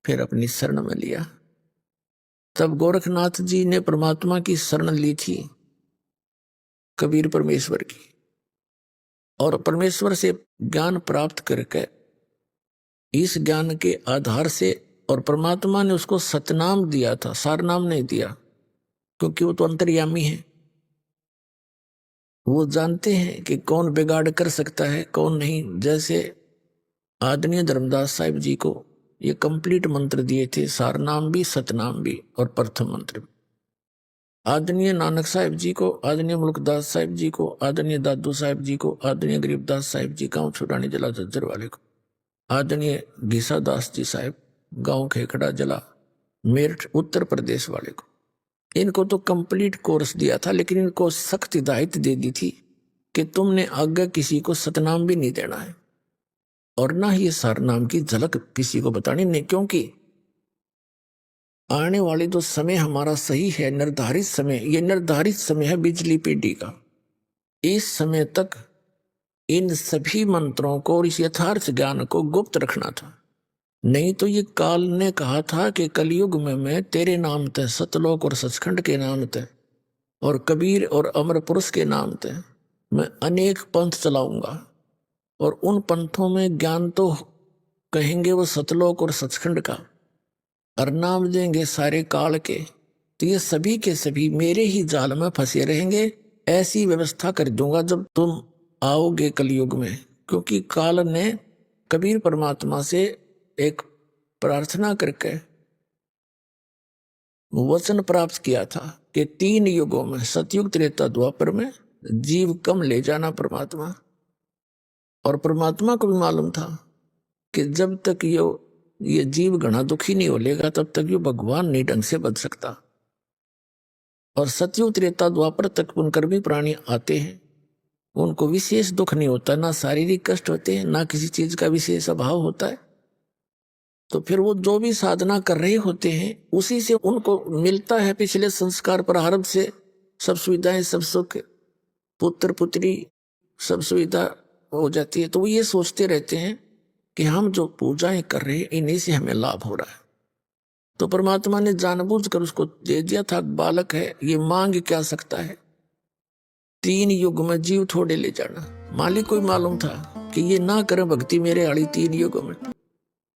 फिर अपनी शरण में लिया। तब गोरखनाथ जी ने परमात्मा की शरण ली थी, कबीर परमेश्वर की, और परमेश्वर से ज्ञान प्राप्त करके इस ज्ञान के आधार से, और परमात्मा ने उसको सतनाम दिया था, सार नाम नहीं दिया, क्योंकि वो तो अंतर्यामी है। वो जानते हैं कि कौन बिगाड़ कर सकता है कौन नहीं। जैसे आदरणीय धर्मदास साहिब जी को ये कंप्लीट मंत्र दिए थे, सार नाम भी सतनाम भी और प्रथम मंत्र भी। आदरणीय नानक साहिब जी को, आदरणीय मुल्कदास साहिब जी को, आदरणीय दादू साहिब जी को, आदरणीय गरीबदास साहिब जी गांव छुड़ानी जला झज्जर वाले को, आदरणीय घीसा दास जी साहिब गांव खेकड़ा जला मेरठ उत्तर प्रदेश वाले को, इनको तो कंप्लीट कोर्स दिया था, लेकिन इनको सख्त हिदायत दे दी थी कि तुमने आगे किसी को सतनाम भी नहीं देना है और ना ही सार नाम की झलक किसी को बतानी नहीं, क्योंकि आने वाले जो समय हमारा सही है, निर्धारित समय, ये निर्धारित समय है बिजली पीढ़ी का। इस समय तक इन सभी मंत्रों को और इस यथार्थ ज्ञान को गुप्त रखना था। नहीं तो ये काल ने कहा था कि कलयुग में मैं तेरे नाम ते, सतलोक और सचखंड के नाम ते और कबीर और अमर पुरुष के नाम ते मैं अनेक पंथ चलाऊंगा, और उन पंथों में ज्ञान तो कहेंगे वो सतलोक और सचखंड का, और नाम देंगे सारे काल के, तो ये सभी के सभी मेरे ही जाल में फंसे रहेंगे। ऐसी व्यवस्था कर दूंगा जब तुम आओगे कलयुग में। क्योंकि काल ने कबीर परमात्मा से एक प्रार्थना करके वचन प्राप्त किया था कि 3 युगों में, सतयुग त्रेता द्वापर में, जीव कम ले जाना परमात्मा। और परमात्मा को भी मालूम था कि जब तक ये जीव घना दुखी नहीं हो लेगा तब तक ये भगवान नहीं ढंग से बच सकता। और सतयुग त्रेता द्वापर तक पुनकर्मी प्राणी आते हैं, उनको विशेष दुख नहीं होता, ना शारीरिक कष्ट होते हैं, ना किसी चीज का विशेष अभाव होता है। तो फिर वो जो भी साधना कर रहे होते हैं उसी से उनको मिलता है पिछले संस्कार प्रारब्ध से सब सुविधाएं, सब सुख, पुत्र पुत्री, सब सुविधा हो जाती है। तो वो ये सोचते रहते हैं कि हम जो पूजाएं कर रहे हैं इन्हीं से हमें लाभ हो रहा है। तो परमात्मा ने जानबूझकर उसको दे दिया था, बालक है ये मांग क्या सकता है, 3 युग में जीव थोड़े ले जाना। मालिक को मालूम था कि ये ना करें भक्ति मेरे आड़ी 3 युग में,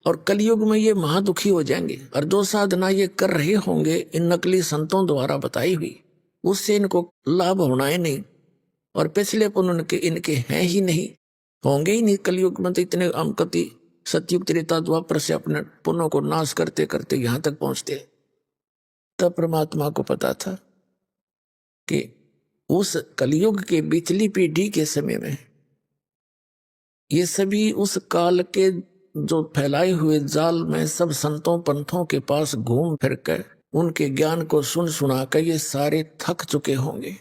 और कलयुग में ये महादुखी हो जाएंगे। और जो साधना ये कर रहे होंगे इन नकली संतों द्वारा बताई हुई, उससे इनको लाभ होना ही नहीं, और पिछले पुण्य इनके हैं ही नहीं, होंगे ही नहीं। कलयुग में तो इतने अमकति सतयुग त्रेता द्वापर से अपने पुण्यों को नाश करते करते यहां तक पहुंचते। तब परमात्मा को पता था कि उस कलयुग के बिचली पीढ़ी के समय में ये सभी उस काल के जो फैलाए हुए जाल में सब संतों पंथों के पास घूम फिर कर उनके ज्ञान को सुन सुना कर ये सारे थक चुके होंगे,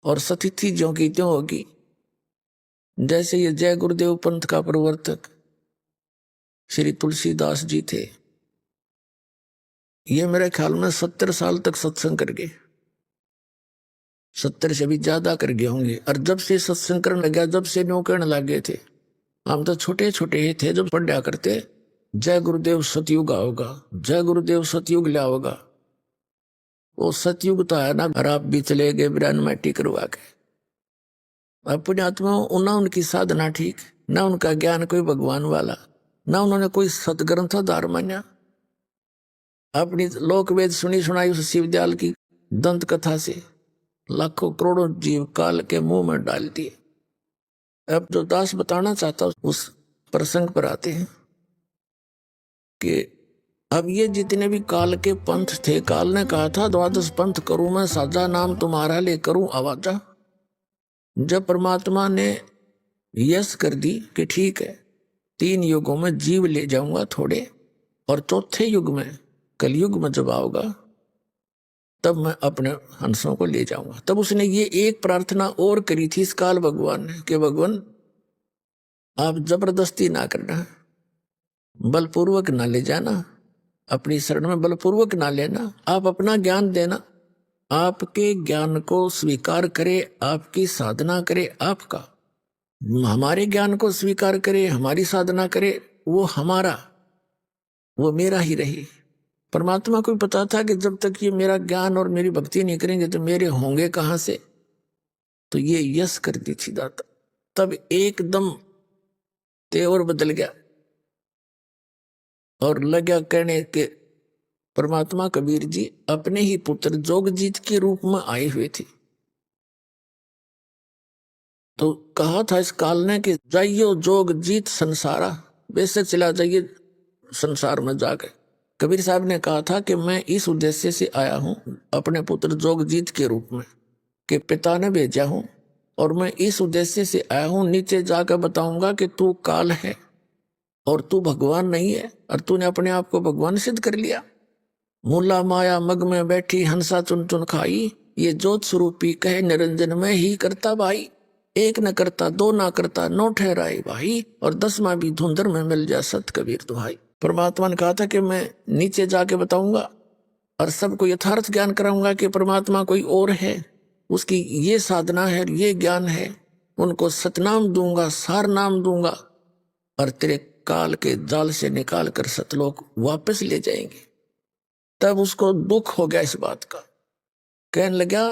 और स्थिति ज्यों की त्यों होगी। जैसे ये जय गुरुदेव पंथ का प्रवर्तक श्री तुलसीदास जी थे, ये मेरे ख्याल में 70 साल तक सत्संग कर गए, 70 से भी ज्यादा कर गए होंगे। और जब से सत्संग करने लगा, जब से न्यों कहने लगे थे, हम तो छोटे छोटे ही थे जब पढ़ा करते, जय गुरुदेव सतयुग आओगा, जय गुरुदेव सतयुग लाओगा। वो सतयुग तो है ना, और आप भी चले गए ब्रह्म मैटी करवा के। अपनी आत्माओं ना उनकी साधना ठीक, ना उनका ज्ञान कोई भगवान वाला, ना उन्होंने कोई सतग्रंथ धार मान्या। अपनी लोक वेद सुनी सुनाई उस शिवदयाल की दंत कथा से लाखों करोड़ों जीव काल के मुंह में डाल दिए। अब जो दास बताना चाहता उस प्रसंग पर आते हैं कि अब ये जितने भी काल के पंथ थे, काल ने कहा था 12 पंथ करूं मैं साजा, नाम तुम्हारा ले करूं आवाजा। जब परमात्मा ने यस कर दी कि ठीक है 3 युगों में जीव ले जाऊंगा थोड़े, और चौथे युग में कलयुग में जब आओगा तब मैं अपने हंसों को ले जाऊंगा। तब उसने ये एक प्रार्थना और करी थी इस काल भगवान ने कि भगवान आप जबरदस्ती ना करना, बलपूर्वक ना ले जाना, अपनी शरण में बलपूर्वक ना लेना, आप अपना ज्ञान देना, आपके ज्ञान को स्वीकार करे, आपकी साधना करे आपका, हमारे ज्ञान को स्वीकार करे, हमारी साधना करे वो हमारा, वो मेरा ही रहे। परमात्मा को भी पता था कि जब तक ये मेरा ज्ञान और मेरी भक्ति नहीं करेंगे तो मेरे होंगे कहाँ से। तो ये यस कर दी थी दाता। तब एकदम तेवर बदल गया और लगा कहने के परमात्मा कबीर जी अपने ही पुत्र जोगजीत के रूप में आए हुए थे। तो कहा था इस काल ने कि जाइयो जोगजीत संसारा, बेशक चला जाइए संसार में जाकर। कबीर साहब ने कहा था कि मैं इस उद्देश्य से आया हूं अपने पुत्र जोगजीत के रूप में, कि पिता ने भेजा हूं और मैं इस उद्देश्य से आया हूं, नीचे जाकर बताऊंगा कि तू काल है और तू भगवान नहीं है, और तूने अपने आप को भगवान सिद्ध कर लिया। मूला माया मग में बैठी हंसा चुन चुन खाई, ये जोत स्वरूपी कहे निरंजन में ही करता भाई। एक न करता दो ना करता नौ ठहराए भाई, और 10वां भी धुंधर में मिल जा सत कबीर दुहाई। परमात्मा ने कहा था कि मैं नीचे जाके बताऊंगा और सबको यथार्थ ज्ञान कराऊंगा कि परमात्मा कोई और है, उसकी ये साधना है, ये ज्ञान है। उनको सतनाम दूंगा, सार नाम दूंगा, और तेरे काल के जाल से निकाल कर सतलोक वापस ले जाएंगे। तब उसको दुख हो गया इस बात का। कहने लगा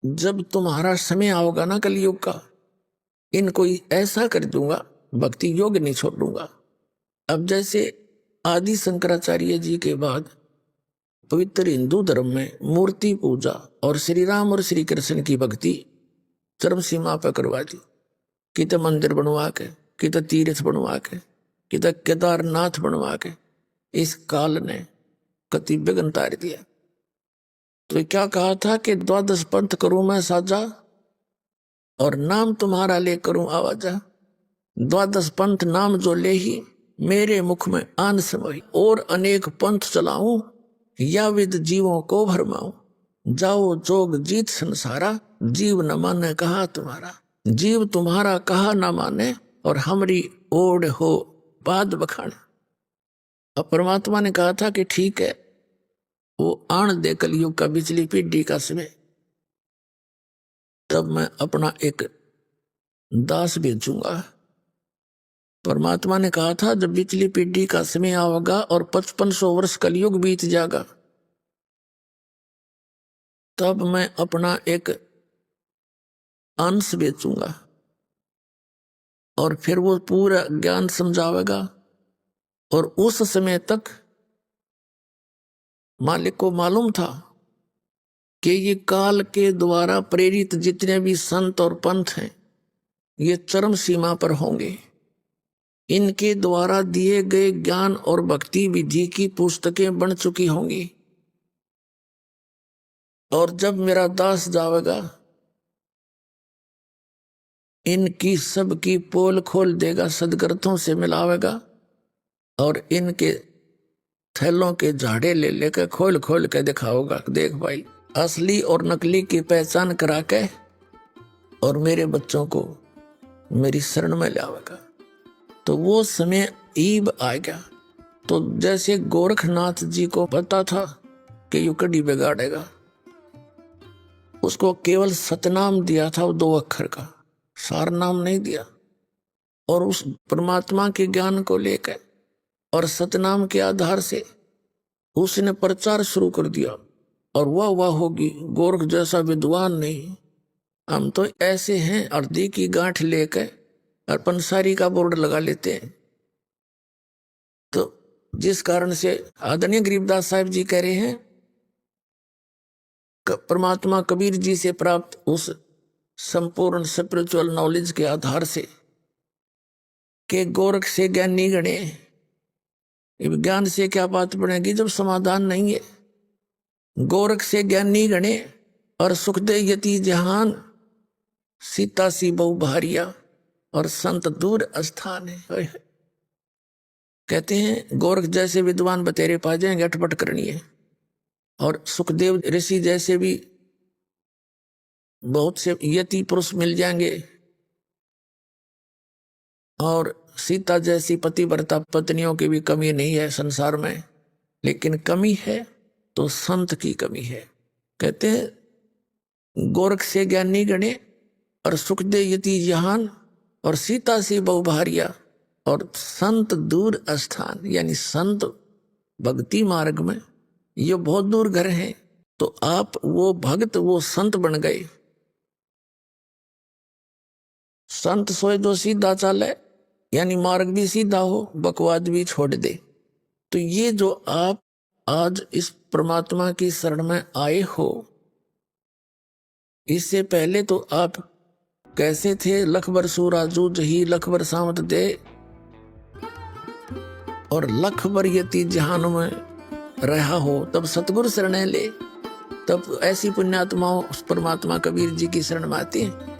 जब तुम्हारा समय आओगा ना कलयुग का, इनको ऐसा कर दूंगा, भक्ति योग नहीं छोड़ दूंगा। अब जैसे आदि शंकराचार्य जी के बाद पवित्र हिंदू धर्म में मूर्ति पूजा और श्री राम और श्री कृष्ण की भक्ति चरम सीमा पर करवा दी। कि तो मंदिर बनवा के, कि तो तीर्थ बनवा के, कि तो केदारनाथ बनवा के इस काल ने कति विघ्न तार दिया। तो क्या कहा था कि 12 पंथ करूं मैं साजा और नाम तुम्हारा ले करूं आवाजा। 12 पंथ नाम जो ले ही मेरे मुख में आन समय, और अनेक पंथ चलाऊं या विद जीवों को भरमाऊं। जाओ जोग जीत संसारा, जीव न माने कहा तुम्हारा। जीव तुम्हारा कहा न माने और हमरी ओढ़ हो बाद बखाने। अब परमात्मा ने कहा था कि ठीक है, वो आन दे कलयुग का बिजली पीढ़ी का समय, तब मैं अपना एक दास भेजूंगा। परमात्मा ने कहा था जब बिजली पीढ़ी का समय आएगा और 5500 वर्ष कलयुग बीत जाएगा, तब मैं अपना एक अंश बेचूंगा और फिर वो पूरा ज्ञान समझावेगा। और उस समय तक मालिक को मालूम था कि ये काल के द्वारा प्रेरित जितने भी संत और पंथ हैं ये चरम सीमा पर होंगे। इनके द्वारा दिए गए ज्ञान और भक्ति विधि की पुस्तकें बन चुकी होंगी, और जब मेरा दास जावेगा इनकी सबकी पोल खोल देगा, सदग्रंथों से मिलावेगा और इनके थैलों के झाड़े ले लेकर खोल खोल के दिखाओगा, देख भाई असली और नकली की पहचान करा के और मेरे बच्चों को मेरी शरण में लावेगा। तो वो समय ईब आ गया। तो जैसे गोरखनाथ जी को पता था कि यू कड़ी बिगाड़ेगा, उसको केवल सतनाम दिया था, वो 2 अक्षर का, सार नाम नहीं दिया। और उस परमात्मा के ज्ञान को लेकर और सतनाम के आधार से उसने प्रचार शुरू कर दिया। और वाह होगी, गोरख जैसा विद्वान नहीं, हम तो ऐसे हैं अर्धी की गांठ लेकर और पंसारी का बोर्ड लगा लेते हैं। तो जिस कारण से आदरणीय गरीबदास साहब जी कह रहे हैं परमात्मा कबीर जी से प्राप्त उस संपूर्ण स्पिरिचुअल नॉलेज के आधार से कि गोरख से ज्ञानी गणे, विज्ञान से क्या बात बनेगी जब समाधान नहीं है। गोरख से ज्ञानी गणे और सुखदे यति जहान, सीता सी बहु भारिया और संत दूर स्थान है। कहते हैं गोरख जैसे विद्वान बतेरे पा जाएंगे, अटपट करनी है। और सुखदेव ऋषि जैसे भी बहुत से यति पुरुष मिल जाएंगे, और सीता जैसी पतिव्रता पत्नियों की भी कमी नहीं है संसार में, लेकिन कमी है तो संत की कमी है। कहते हैं गोरख से ज्ञानी गणे और सुखदे यति जहान और सीता से बहु भारिया, और संत दूर स्थान यानी संत भक्ति मार्ग में ये बहुत दूर घर है, तो आप वो भक्त वो संत बन गए। संत सोए जो सीधा चाले, यानी मार्ग भी सीधा हो, बकवाद भी छोड़ दे। तो ये जो आप आज इस परमात्मा की शरण में आए हो, इससे पहले तो आप कैसे थे? लखबर सूरा जूझ ही लखबर सामत दे, और लखबर यति जहान में रहा हो, तब सतगुरु शरण ले, तब ऐसी पुण्यात्माओं उस परमात्मा कबीर जी की शरण में आती है।